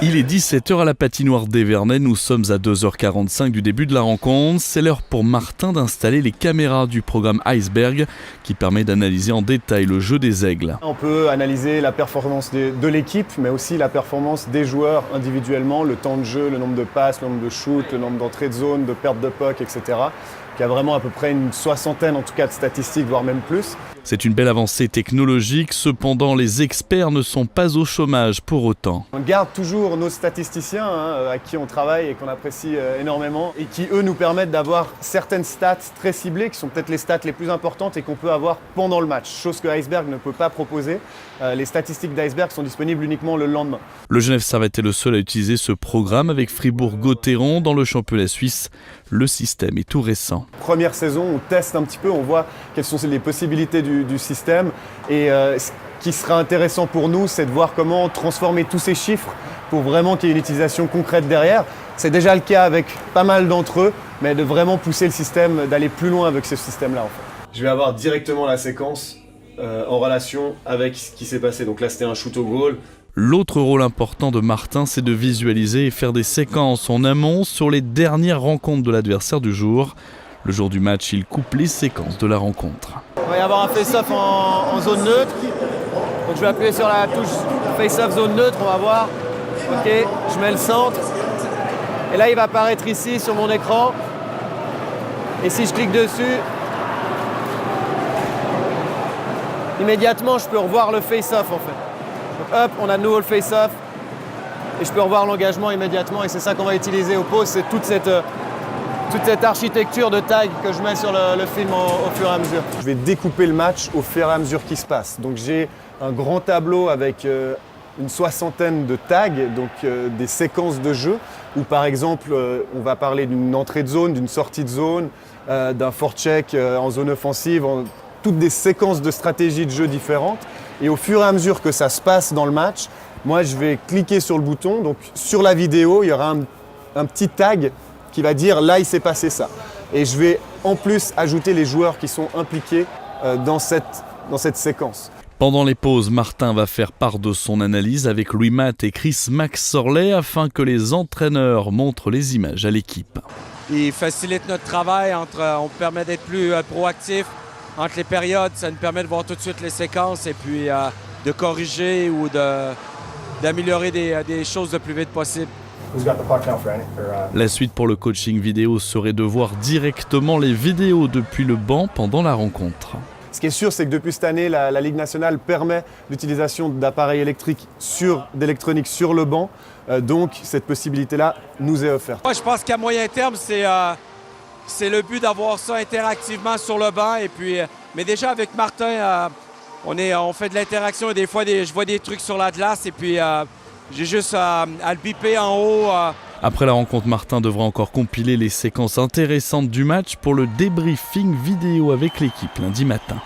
Il est 17h à la patinoire d'Evernay, nous sommes à 2h45 du début de la rencontre. C'est l'heure pour Martin d'installer les caméras du programme Iceberg qui permet d'analyser en détail le jeu des Aigles. On peut analyser la performance de l'équipe, mais aussi la performance des joueurs individuellement, le temps de jeu, le nombre de passes, le nombre de shoots, le nombre d'entrées de zone, de pertes de puck, etc. Il y a vraiment à peu près une soixantaine en tout cas de statistiques, voire même plus. C'est une belle avancée technologique, cependant les experts ne sont pas au chômage pour autant. On garde toujours nos statisticiens à qui on travaille et qu'on apprécie énormément et qui eux nous permettent d'avoir certaines stats très ciblées qui sont peut-être les stats les plus importantes et qu'on peut avoir pendant le match, chose que Iceberg ne peut pas proposer. Les statistiques d'Iceberg sont disponibles uniquement le lendemain. Le Genève Servette est le seul à utiliser ce programme avec Fribourg-Gotteron dans le championnat suisse. Le système est tout récent. Première saison, on teste un petit peu, on voit quelles sont les possibilités du système et ce qui sera intéressant pour nous, c'est de voir comment transformer tous ces chiffres pour vraiment qu'il y ait une utilisation concrète derrière. C'est déjà le cas avec pas mal d'entre eux, mais de vraiment pousser le système, d'aller plus loin avec ce système-là en fait. Je vais avoir directement la séquence en relation avec ce qui s'est passé. Donc là, c'était un shoot au goal. L'autre rôle important de Martin, c'est de visualiser et faire des séquences en amont sur les dernières rencontres de l'adversaire du jour. Le jour du match, il coupe les séquences de la rencontre. Il va y avoir un face-off en zone neutre. Donc je vais appuyer sur la touche face-off zone neutre, on va voir. Ok, je mets le centre. Et là, il va apparaître ici sur mon écran. Et si je clique dessus, immédiatement, je peux revoir le face-off en fait. Donc hop, on a de nouveau le face-off. Et je peux revoir l'engagement immédiatement. Et c'est ça qu'on va utiliser au post, c'est toute cette architecture de tag que je mets sur le film au fur et à mesure. Je vais découper le match au fur et à mesure qu'il se passe. Donc j'ai un grand tableau avec une soixantaine de tags, donc des séquences de jeu, où par exemple on va parler d'une entrée de zone, d'une sortie de zone, d'un forecheck en zone offensive, toutes des séquences de stratégies de jeu différentes. Et au fur et à mesure que ça se passe dans le match, moi je vais cliquer sur le bouton. Donc sur la vidéo, il y aura un petit tag qui va dire là il s'est passé ça. Et je vais en plus ajouter les joueurs qui sont impliqués dans cette séquence. Pendant les pauses, Martin va faire part de son analyse avec Louis Matt et Chris Maxorley afin que les entraîneurs montrent les images à l'équipe. Il facilite notre travail, on permet d'être plus proactif entre les périodes, ça nous permet de voir tout de suite les séquences et puis de corriger ou d'améliorer des choses le plus vite possible. La suite pour le coaching vidéo serait de voir directement les vidéos depuis le banc pendant la rencontre. Ce qui est sûr, c'est que depuis cette année, la Ligue nationale permet l'utilisation d'appareils électriques d'électronique sur le banc. Donc cette possibilité-là nous est offerte. Moi, je pense qu'à moyen terme, c'est le but d'avoir ça interactivement sur le banc. Et puis, mais déjà avec Martin, on fait de l'interaction et des fois je vois des trucs sur la glace et puis j'ai juste à le biper en haut. Après la rencontre, Martin devra encore compiler les séquences intéressantes du match pour le débriefing vidéo avec l'équipe lundi matin.